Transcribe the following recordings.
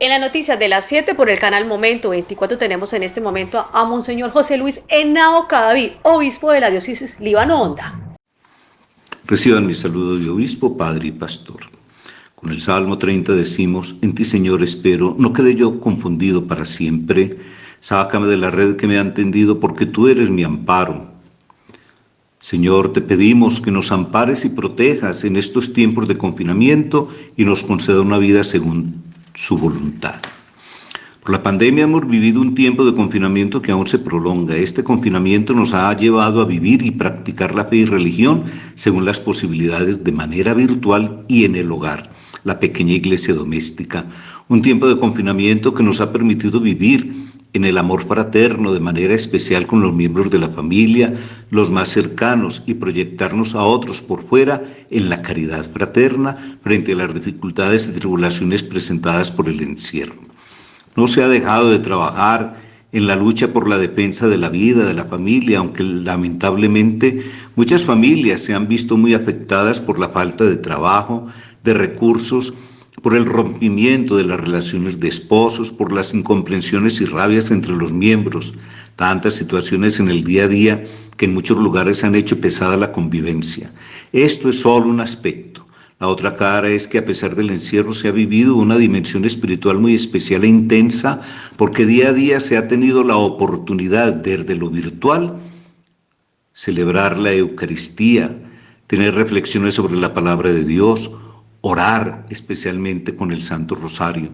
En las noticias de las 7 por el canal Momento 24 tenemos en este momento a Monseñor José Luis Henao Cadavid, obispo de la diócesis Líbano-Honda. Reciban mi saludo de obispo, padre y pastor. Con el Salmo 30 decimos: en ti, Señor, espero, no quede yo confundido para siempre. Sácame de la red que me han tendido, porque tú eres mi amparo. Señor, te pedimos que nos ampares y protejas en estos tiempos de confinamiento y nos conceda una vida según su voluntad. Por la pandemia hemos vivido un tiempo de confinamiento que aún se prolonga. Este confinamiento nos ha llevado a vivir y practicar la fe y religión según las posibilidades de manera virtual y en el hogar, la pequeña iglesia doméstica. Un tiempo de confinamiento que nos ha permitido vivir en el amor fraterno de manera especial con los miembros de la familia, los más cercanos, y proyectarnos a otros por fuera en la caridad fraterna frente a las dificultades y tribulaciones presentadas por el encierro. No se ha dejado de trabajar en la lucha por la defensa de la vida, de la familia, aunque lamentablemente muchas familias se han visto muy afectadas por la falta de trabajo, de recursos, por el rompimiento de las relaciones de esposos, por las incomprensiones y rabias entre los miembros, tantas situaciones en el día a día que en muchos lugares han hecho pesada la convivencia. Esto es solo un aspecto. La otra cara es que a pesar del encierro se ha vivido una dimensión espiritual muy especial e intensa, porque día a día se ha tenido la oportunidad desde lo virtual celebrar la Eucaristía, tener reflexiones sobre la palabra de Dios, orar especialmente con el Santo Rosario.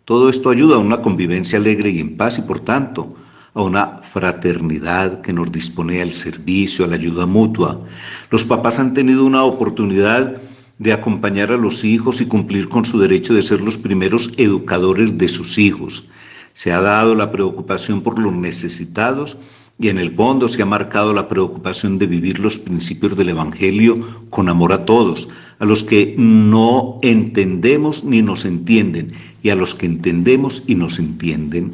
Todo esto ayuda a una convivencia alegre y en paz y por tanto a una fraternidad que nos dispone al servicio, a la ayuda mutua. Los papás han tenido una oportunidad de acompañar a los hijos y cumplir con su derecho de ser los primeros educadores de sus hijos. Se ha dado la preocupación por los necesitados y en el fondo se ha marcado la preocupación de vivir los principios del Evangelio con amor a todos, a los que no entendemos ni nos entienden y a los que entendemos y nos entienden.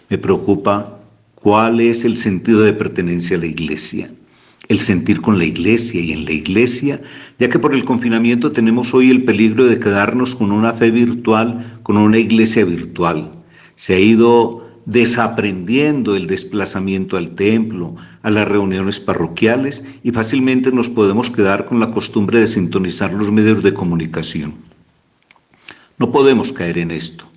Me preocupa cuál es el sentido de pertenencia a la Iglesia, el sentir con la Iglesia y en la Iglesia, ya que por el confinamiento tenemos hoy el peligro de quedarnos con una fe virtual, con una iglesia virtual. Se ha ido desaprendiendo el desplazamiento al templo, a las reuniones parroquiales y fácilmente nos podemos quedar con la costumbre de sintonizar los medios de comunicación. No podemos caer en esto.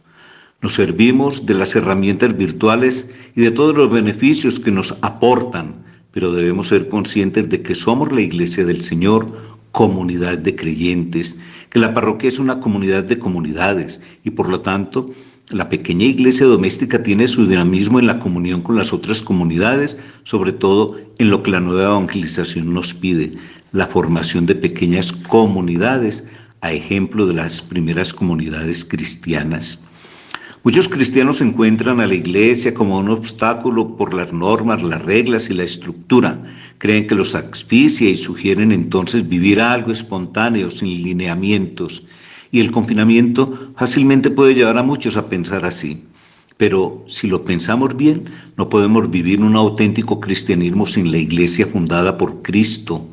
Nos servimos de las herramientas virtuales y de todos los beneficios que nos aportan, pero debemos ser conscientes de que somos la Iglesia del Señor, comunidad de creyentes, que la parroquia es una comunidad de comunidades y por lo tanto la pequeña iglesia doméstica tiene su dinamismo en la comunión con las otras comunidades, sobre todo en lo que la nueva evangelización nos pide, la formación de pequeñas comunidades, a ejemplo de las primeras comunidades cristianas. Muchos cristianos encuentran a la iglesia como un obstáculo por las normas, las reglas y la estructura. Creen que los asfixia y sugieren entonces vivir algo espontáneo, sin lineamientos. Y el confinamiento fácilmente puede llevar a muchos a pensar así. Pero si lo pensamos bien, no podemos vivir un auténtico cristianismo sin la iglesia fundada por Cristo.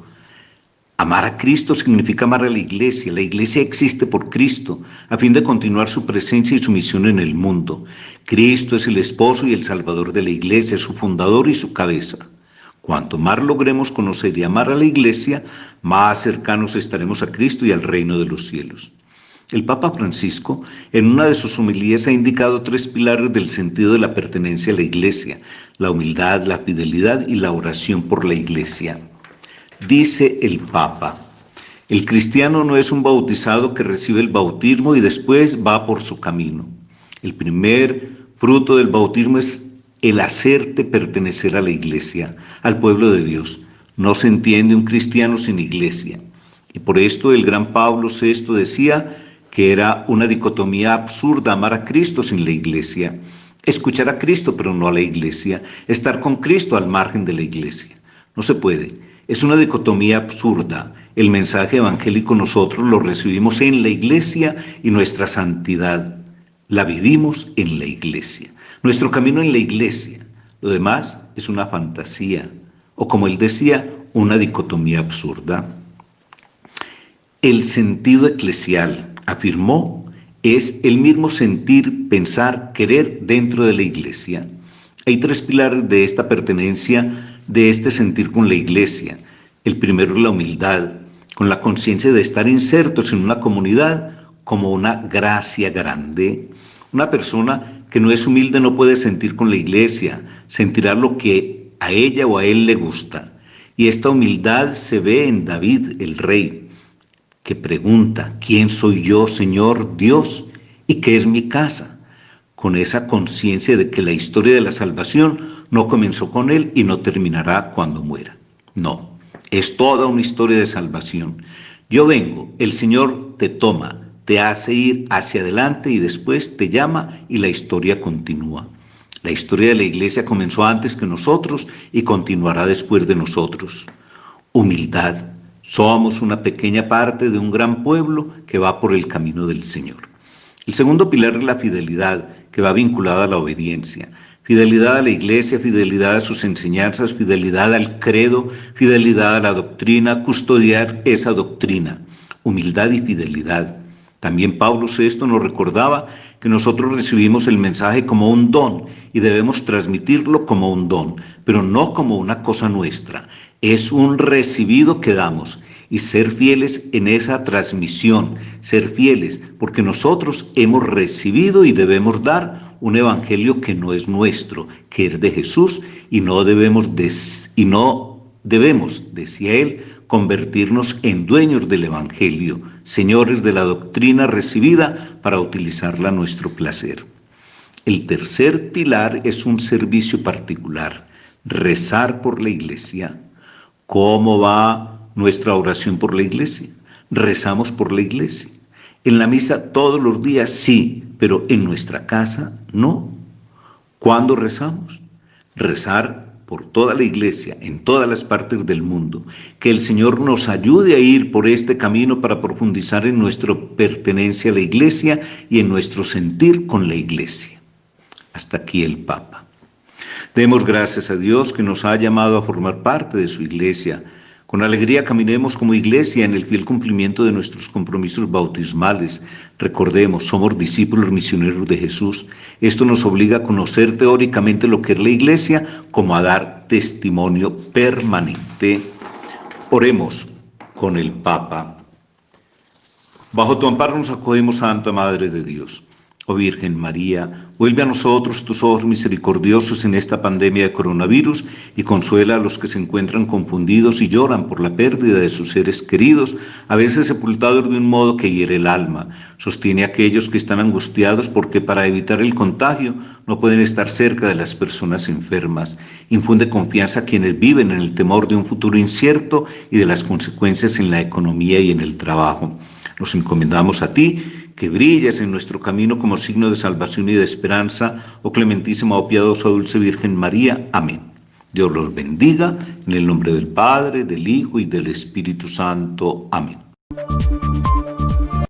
Amar a Cristo significa amar a la iglesia. La iglesia existe por Cristo, a fin de continuar su presencia y su misión en el mundo. Cristo es el esposo y el salvador de la iglesia, su fundador y su cabeza. Cuanto más logremos conocer y amar a la iglesia, más cercanos estaremos a Cristo y al reino de los cielos. El Papa Francisco, en una de sus homilías, ha indicado 3 pilares del sentido de la pertenencia a la iglesia: la humildad, la fidelidad y la oración por la iglesia. Dice el Papa: el cristiano no es un bautizado que recibe el bautismo y después va por su camino. El primer fruto del bautismo es el hacerte pertenecer a la iglesia, al pueblo de Dios. No se entiende un cristiano sin iglesia. Y por esto el gran Pablo VI decía que era una dicotomía absurda amar a Cristo sin la iglesia, escuchar a Cristo pero no a la iglesia, estar con Cristo al margen de la iglesia. No se puede. Es una dicotomía absurda. El mensaje evangélico nosotros lo recibimos en la iglesia y nuestra santidad la vivimos en la iglesia. Nuestro camino en la iglesia. Lo demás es una fantasía o, como él decía, una dicotomía absurda. El sentido eclesial, afirmó, es el mismo sentir, pensar, querer dentro de la iglesia. Hay tres pilares de esta pertenencia, de este sentir con la iglesia. El primero es la humildad, con la conciencia de estar insertos en una comunidad como una gracia grande. Una persona que no es humilde no puede sentir con la iglesia, sentirá lo que a ella o a él le gusta. Y esta humildad se ve en David, el rey, que pregunta: ¿quién soy yo, Señor Dios? ¿Y qué es mi casa? Con esa conciencia de que la historia de la salvación no comenzó con él y no terminará cuando muera. No, es toda una historia de salvación. Yo vengo, el Señor te toma, te hace ir hacia adelante y después te llama y la historia continúa. La historia de la iglesia comenzó antes que nosotros y continuará después de nosotros. Humildad. Somos una pequeña parte de un gran pueblo que va por el camino del Señor. El segundo pilar es la fidelidad, que va vinculada a la obediencia. Fidelidad a la iglesia, fidelidad a sus enseñanzas, fidelidad al credo, fidelidad a la doctrina, custodiar esa doctrina. Humildad y fidelidad. También Pablo VI nos recordaba que nosotros recibimos el mensaje como un don y debemos transmitirlo como un don, pero no como una cosa nuestra. Es un recibido que damos y ser fieles en esa transmisión, ser fieles porque nosotros hemos recibido y debemos dar un evangelio que no es nuestro, que es de Jesús y no debemos, decía él, convertirnos en dueños del evangelio, señores de la doctrina recibida para utilizarla a nuestro placer. El tercer pilar es un servicio particular, rezar por la iglesia. ¿Cómo va nuestra oración por la iglesia? Rezamos por la iglesia. En la misa todos los días sí, pero en nuestra casa no. ¿Cuándo rezamos? Rezar por toda la iglesia, en todas las partes del mundo. Que el Señor nos ayude a ir por este camino para profundizar en nuestra pertenencia a la iglesia y en nuestro sentir con la iglesia. Hasta aquí el Papa. Demos gracias a Dios que nos ha llamado a formar parte de su iglesia. Con alegría caminemos como iglesia en el fiel cumplimiento de nuestros compromisos bautismales. Recordemos, somos discípulos misioneros de Jesús. Esto nos obliga a conocer teóricamente lo que es la iglesia, como a dar testimonio permanente. Oremos con el Papa. Bajo tu amparo nos acogemos, Santa Madre de Dios. Oh Virgen María, vuelve a nosotros tus ojos misericordiosos en esta pandemia de coronavirus y consuela a los que se encuentran confundidos y lloran por la pérdida de sus seres queridos, a veces sepultados de un modo que hiere el alma. Sostiene a aquellos que están angustiados porque para evitar el contagio no pueden estar cerca de las personas enfermas. Infunde confianza a quienes viven en el temor de un futuro incierto y de las consecuencias en la economía y en el trabajo. Nos encomendamos a ti, que brillas en nuestro camino como signo de salvación y de esperanza, oh clementísima, oh piadosa, dulce Virgen María. Amén. Dios los bendiga, en el nombre del Padre, del Hijo y del Espíritu Santo. Amén.